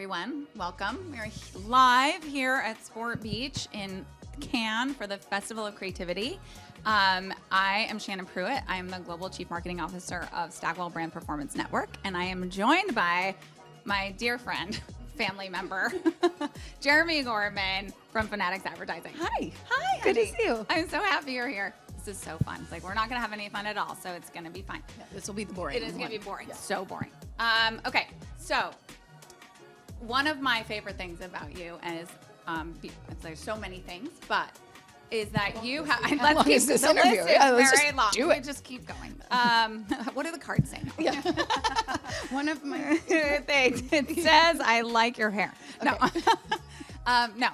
everyone. Welcome. We're live here at Sport Beach in Cannes for the Festival of Creativity. I am Shannon Pruitt. I am the Global Chief Marketing Officer of Stagwell Brand Performance Network, and I am joined by my dear friend, family member, Jeremi Gorman from Fanatics Advertising. Hi. Hi. Good to see you. I'm so happy you're here. This is so fun. It's like we're not going to have any fun at all, so it's going to be fine. Yeah, this will be the boring one. It is going to be boring. Yeah. So boring. Okay, so one of my favorite things about you is, there's so many things, but is that you have. Let's keep this the interview. list Yeah, is let's very just long. do We it. just keep going. What do the cards say? Yeah. One of my It says, "I like your hair." Okay. No,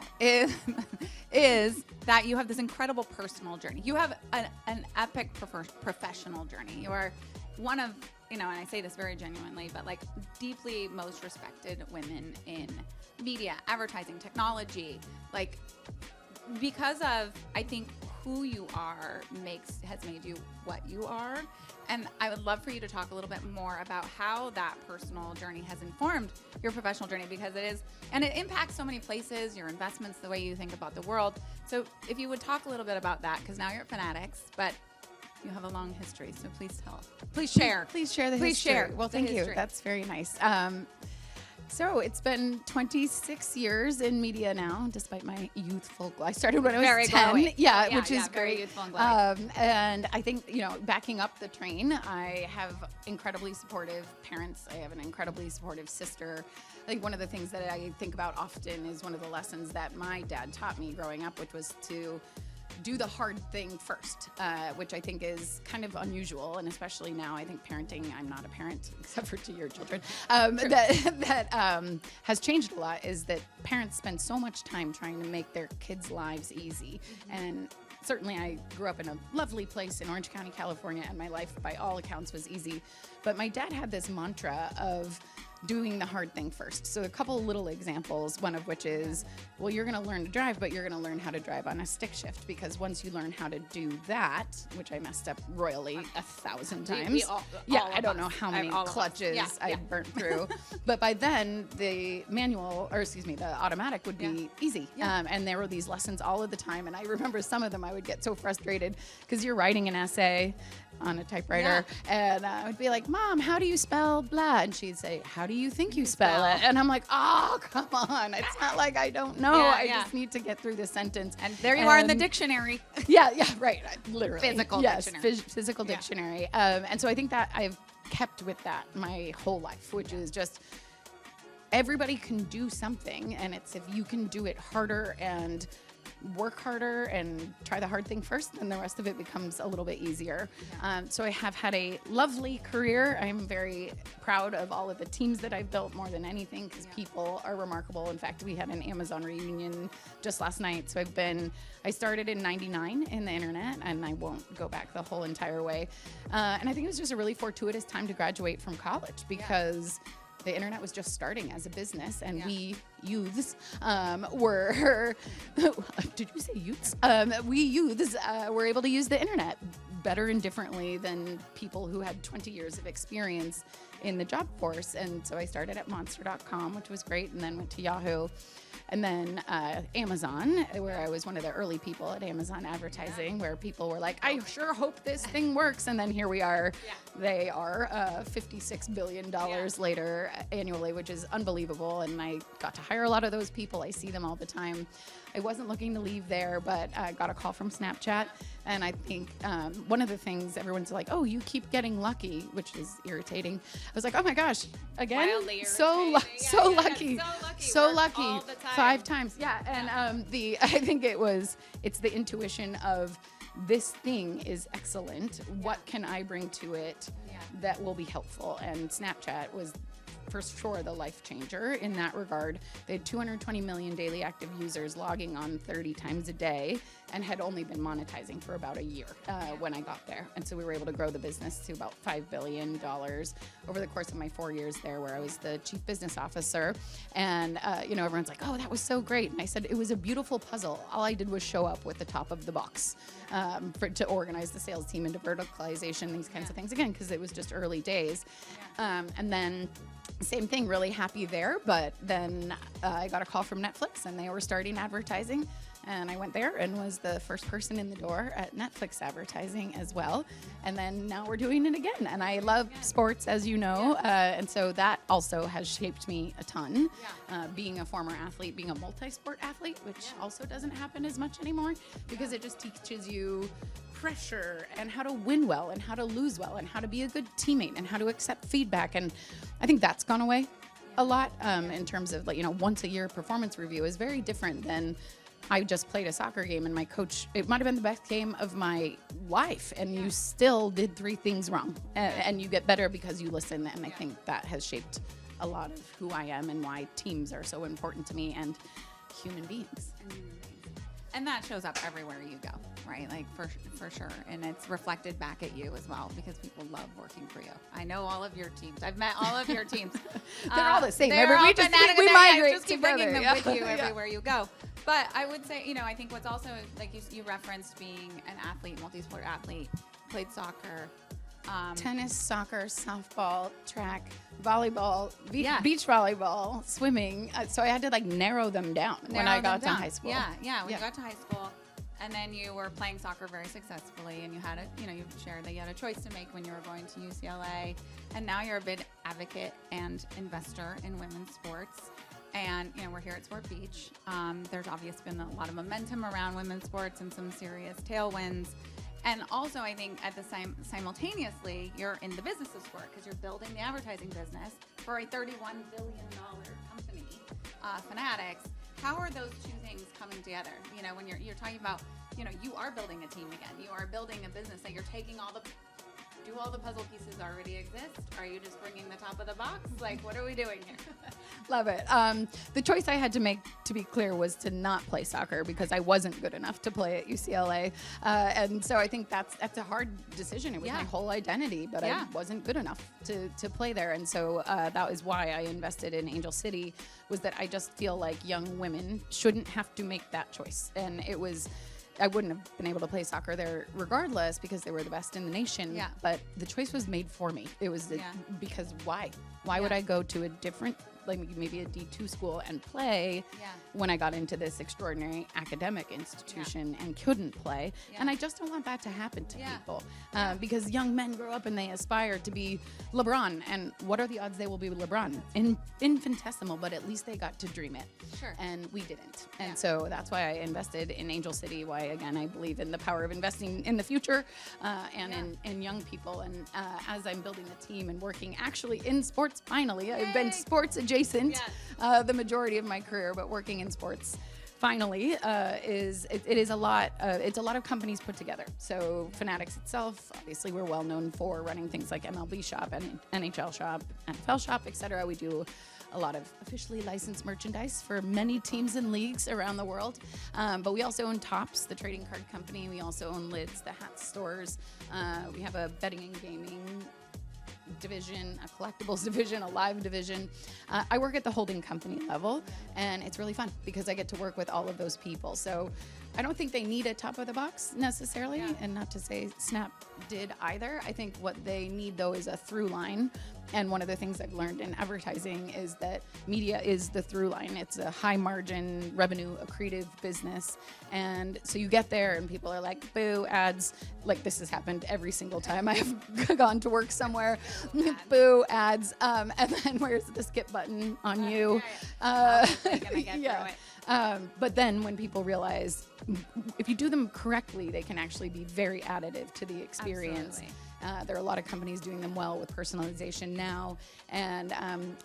is that you have this incredible personal journey. You have an epic professional journey. You are one of, and I say this very genuinely, but like deeply most respected women in media, advertising, technology, like because of, I think, who you are has made you what you are. And I would love for you to talk a little bit more about how that personal journey has informed your professional journey, because it impacts so many places, your investments, the way you think about the world. So if you would talk a little bit about that, because now you're at Fanatics, but you have a long history. So please share. Please share the Please history. share Well, the thank you. history. That's very nice. So it's been 26 years in media now, despite my youthful. I started when I was Very 10. glowy. Yeah, which is very great. youthful and glowy. And I think, backing up the train, I have incredibly supportive parents. I have an incredibly supportive sister. I think one of the things that I think about often is one of the lessons that my dad taught me growing up, which was to do the hard thing first, which I think is kind of unusual, and especially now, I think parenting, I'm not a parent except for to your children, that has changed a lot, is that parents spend so much time trying to make their kids' lives easy. And certainly I grew up in a lovely place in Orange County, California, and my life by all accounts was easy. But my dad had this mantra of doing the hard thing first. So a couple little examples, one of which is, well, you're going to learn to drive, but you're going to learn how to drive on a stick shift, because once you learn how to do that, which I messed up royally 1,000 times. I don't know how many clutches I burnt through. But by then, the automatic would be easy. Yeah. And there were these lessons all of the time. And I remember some of them I would get so frustrated because you're writing an essay on a typewriter, and I would be like, "Mom, how do you spell blah?" And she'd say, "How do you think you spell it?" And I'm like, "Oh, come on. It's not like I don't know. I just need to get through the sentence." And there you are in the dictionary. Yeah, right. Literally. Physical dictionary. Physical dictionary. And so I think that I've kept with that my whole life, which is just everybody can do something. And it's if you can do it harder and work harder and try the hard thing first, then the rest of it becomes a little bit easier. So I have had a lovely career. I'm very proud of all of the teams that I've built more than anything, because people are remarkable. In fact, we had an Amazon reunion just last night. So I started in 99 in the internet, and I won't go back the whole entire way. And I think it was just a really fortuitous time to graduate from college, because the internet was just starting as a business, and we youths were, did you say youths? We youths were able to use the internet better and differently than people who had 20 years of experience in the job force. And so I started at monster.com, which was great, and then went to Yahoo. And then Amazon, where I was one of the early people at Amazon Advertising, where people were like, "I sure hope this thing works." And then here we are. They are $56 billion later annually, which is unbelievable. And I got to hire a lot of those people. I see them all the time. I wasn't looking to leave there, but I got a call from Snapchat. And I think one of the things everyone's like, "Oh, you keep getting lucky," which is irritating. I was like, "Oh my gosh, again, Wildly so lucky. All the time. 5 times." Yeah. And I think it's the intuition of, this thing is excellent. What can I bring to it that will be helpful? And Snapchat was for sure the life changer in that regard. They had 220 million daily active users logging on 30 times a day, and had only been monetizing for about a year when I got there. And so we were able to grow the business to about $5 billion over the course of my 4 years there, where I was the chief business officer. And everyone's like, "Oh, that was so great." And I said, it was a beautiful puzzle. All I did was show up with the top of the box to organize the sales team into verticalization, these kinds of things, again, because it was just early days. And then Same thing, really happy there. But then I got a call from Netflix, and they were starting advertising. And I went there and was the first person in the door at Netflix advertising as well. And then now we're doing it again. And I love sports, as you know. And so that also has shaped me a ton. Being a former athlete, being a multi-sport athlete, which also doesn't happen as much anymore, because it just teaches you pressure and how to win well and how to lose well and how to be a good teammate and how to accept feedback. And I think that's gone away a lot in terms of, like, you know, once a year performance review is very different than I just played a soccer game and my coach, it might have been the best game of my life, and you still did 3 things wrong, and you get better because you listen. And I think that has shaped a lot of who I am and why teams are so important to me and human beings. And that shows up everywhere you go, right? Like for sure. And it's reflected back at you as well, because people love working for you. I know all of your teams. I've met all of your teams. They're all the same. We migrate just keep together. bringing them with you everywhere you go. But I would say, you know, I think what's also, like you referenced being an athlete, multi-sport athlete, played soccer. Tennis, soccer, softball, track, volleyball, beach volleyball, swimming. So I had to like narrow them down when I got to high school. When you got to high school, and then you were playing soccer very successfully, and you had you shared that you had a choice to make when you were going to UCLA, and now you're a big advocate and investor in women's sports. And, you know, we're here at Sport Beach. There's obviously been a lot of momentum around women's sports and some serious tailwinds. And also, I think at the simultaneously, you're in the business of sport, because you're building the advertising business for a $31 billion company, Fanatics. How are those two things coming together? You know, when you're talking about, you know, you are building a team again. You are building a business that you're taking do all the puzzle pieces already exist? Are you just bringing the top of the box? Like, what are we doing here? Love it. The choice I had to make, to be clear, was to not play soccer because I wasn't good enough to play at UCLA. And so I think that's a hard decision. It was my whole identity, but I wasn't good enough to play there. And so that was why I invested in Angel City, was that I just feel like young women shouldn't have to make that choice. And I wouldn't have been able to play soccer there regardless, because they were the best in the nation. But the choice was made for me. It was because why? Why would I go to a different, like maybe a D2 school and play when I got into this extraordinary academic institution and couldn't play? And I just don't want that to happen to people, because young men grow up and they aspire to be LeBron. And what are the odds they will be LeBron? Infinitesimal, but at least they got to dream it. Sure. And we didn't. And so that's why I invested in Angel City, why, again, I believe in the power of investing in the future and in young people. And as I'm building a team and working actually in sports, finally, I've been sports adjacent the majority of my career, but working in sports finally is a lot. It's a lot of companies put together. So Fanatics itself, obviously, we're well known for running things like MLB Shop and NHL Shop, NFL Shop, etc. We do a lot of officially licensed merchandise for many teams and leagues around the world. But we also own Topps, the trading card company. We also own Lids, the hat stores. We have a betting and gaming division, a collectibles division, a live division. I work at the holding company level, and it's really fun because I get to work with all of those people. So I don't think they need a top of the box necessarily, and not to say Snap did either. I think what they need, though, is a through line. And one of the things I've learned in advertising is that media is the through line. It's a high margin, revenue accretive business. And so you get there and people are like, boo, ads. Like, this has happened every single time I've gone to work somewhere. Boo, ads. And then where's the skip button on you? But then when people realize if you do them correctly, they can actually be very additive to the experience. Absolutely. There are a lot of companies doing them well with personalization now, and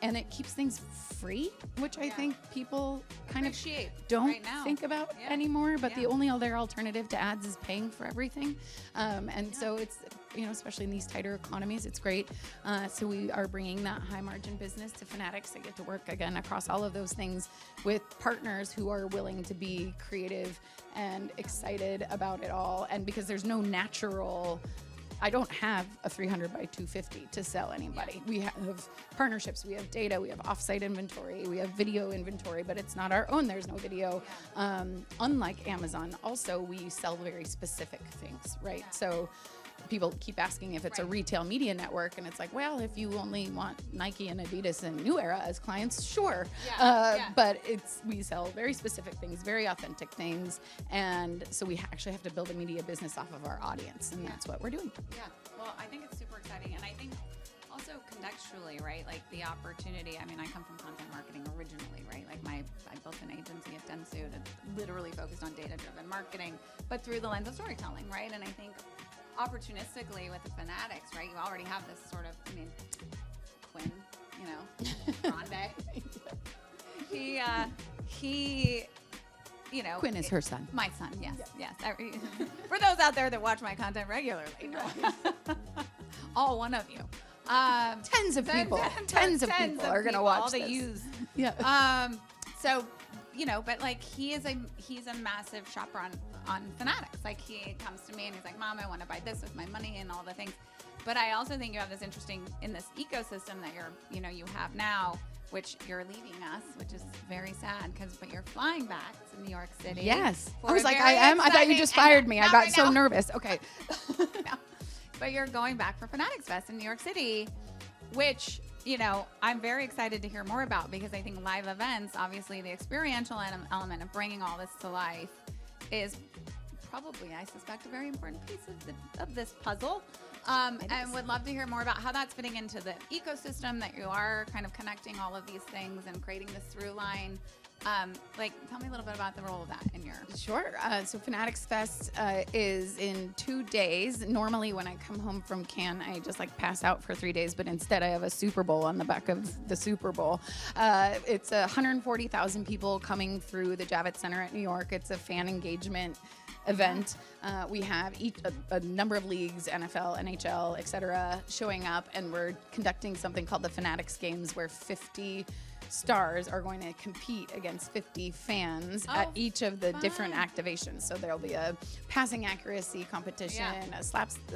it keeps things free, which I think people kind of don't think about anymore. But the only other alternative to ads is paying for everything, so it's, especially in these tighter economies, it's great. So we are bringing that high margin business to Fanatics. I get to work again across all of those things with partners who are willing to be creative and excited about it all, and because there's no natural. I don't have a 300 by 250 to sell anybody. We have partnerships, we have data, we have offsite inventory, we have video inventory, but it's not our own. There's no video. Unlike Amazon, also we sell very specific things, right? So people keep asking if it's a retail media network, and it's like, well, if you only want Nike and Adidas and New Era as clients, sure. But we sell very specific things, very authentic things, and so we actually have to build a media business off of our audience, and that's what we're doing. Yeah, well, I think it's super exciting, and I think also contextually, right? Like the opportunity. I mean, I come from content marketing originally, right? Like I built an agency at Dentsu that literally focused on data-driven marketing, but through the lens of storytelling, right? And I think opportunistically with the Fanatics, right? You already have this sort of, I mean, Quinn, you know, Grande. he, you know. Quinn is her son. My son, yes. For those out there that watch my content regularly, all one of you. Tens of people are going to watch all this. the use. Yeah. So, you know, but like he's a massive shopper on Fanatics. Like he comes to me and he's like, Mom, I want to buy this with my money and all the things. But I also think you have this interesting in this ecosystem that you have now, which you're leaving us, which is very sad but you're flying back to New York City. Yes. I was like, I am. I thought you just fired me. I got so nervous. Okay. No. But you're going back for Fanatics Fest in New York City, which, you know, I'm very excited to hear more about because I think live events, obviously the experiential element of bringing all this to life is probably, I suspect, a very important piece of this puzzle. And would love to hear more about how that's fitting into the ecosystem, that you are kind of connecting all of these things and creating this through line. Tell me a little bit about the role of that in your... Sure. So Fanatics Fest is in 2 days. Normally when I come home from Cannes, I just pass out for 3 days, but instead I have a Super Bowl on the back of the Super Bowl. It's 140,000 people coming through the Javits Center at New York. It's a fan engagement event. We have a number of leagues, NFL, NHL, etc., showing up, and we're conducting something called the Fanatics Games, where 50 stars are going to compete against 50 fans at each of the different activations. So there'll be a passing accuracy competition, a slapstick,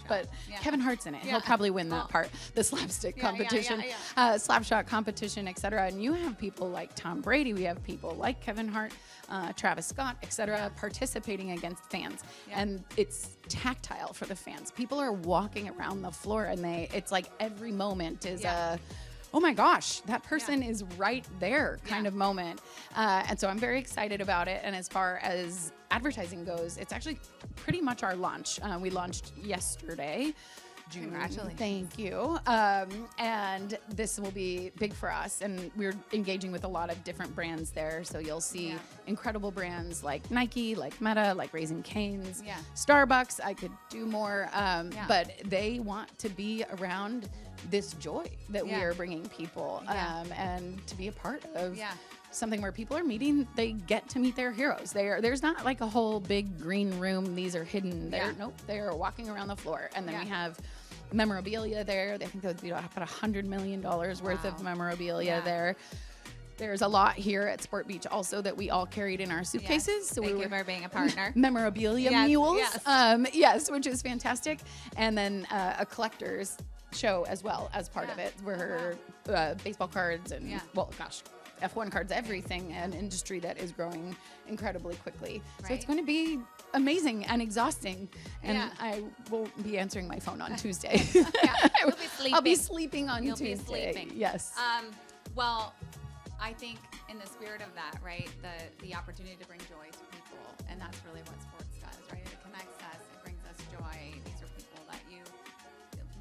but Kevin Hart's in it. He'll probably win that part. The slapstick competition, slapshot competition, etc. And you have people like Tom Brady. We have people like Kevin Hart, Travis Scott, etc., participating against fans, and it's tactile for the fans. People are walking around the floor, and it's like every moment is oh my gosh, that person is right there kind of moment. And so I'm very excited about it. And as far as advertising goes, it's actually pretty much our launch. We launched yesterday. Congratulations. Thank you. And this will be big for us. And we're engaging with a lot of different brands there. So you'll see incredible brands like Nike, like Meta, like Raising Cane's, Starbucks. I could do more. But they want to be around this joy that we are bringing people and to be a part of something where people are meeting, they get to meet their heroes. There's not like a whole big green room. These are hidden. They're walking around the floor. And then we have memorabilia there. I think there would be about $100 million worth of memorabilia there. There's a lot here at Sport Beach also that we all carried in our suitcases. Yes. So Thank you for being a partner. Memorabilia mules. Yes, which is fantastic. And then a collector's show as well as part of it, where baseball cards and, F1 cards, everything, an industry that is growing incredibly quickly. Right. So it's going to be amazing and exhausting. And I will be answering my phone on Tuesday. You'll be sleeping. I'll be sleeping on Tuesday. You'll be sleeping. Yes. Well, I think in the spirit of that, right, the opportunity to bring joy to people, and that's really what sports does, right? It connects us. It brings us joy. These are people that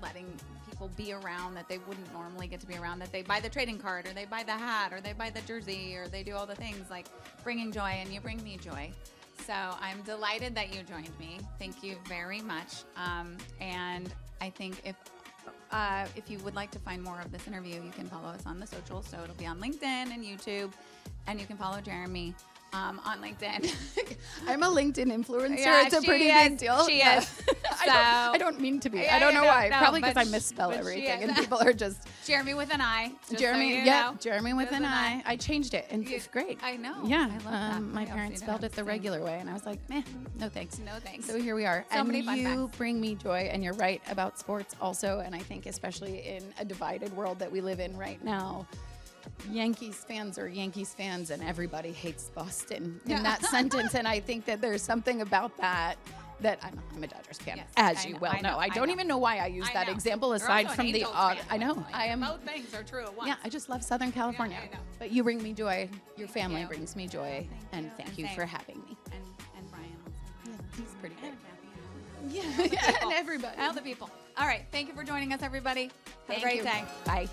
letting people be around that they wouldn't normally get to be around, that they buy the trading card or they buy the hat or they buy the jersey or they do all the things, like bringing joy, and you bring me joy. So I'm delighted that you joined me. Thank you very much. And I think if you would like to find more of this interview, you can follow us on the socials. So it'll be on LinkedIn and YouTube, and you can follow Jeremi on LinkedIn. I'm a LinkedIn influencer. It's a pretty big deal. She is. So, I don't mean to be. I don't know why. Probably because I misspell everything, and people are just Jeremi with an I. Jeremi, Jeremi with an I. I changed it in 5th grade. I know. Yeah, I love that. my parents spelled it the regular way, and I was like, no thanks. No thanks. So here we are. So and many fun you facts. bring me joy, and you're right about sports also. And I think especially in a divided world that we live in right now, Yankees fans are Yankees fans, and everybody hates Boston in that sentence. And I think that there's something about that that I'm a Dodgers fan, Yes, as I you know, well know. I don't even know why I use that example You're aside also from an the Angels odd. fan, I know. by the way. I am. Both things are true at once. Yeah, I just love Southern California. I know. But you bring me joy. Your family you. brings me joy. And thank you same. for having me. And Brian also. Yeah, he's pretty great. And Kathy. Yeah, and everybody. All the people. All right. Thank you for joining us, everybody. Have Thank a great you. day. Bye.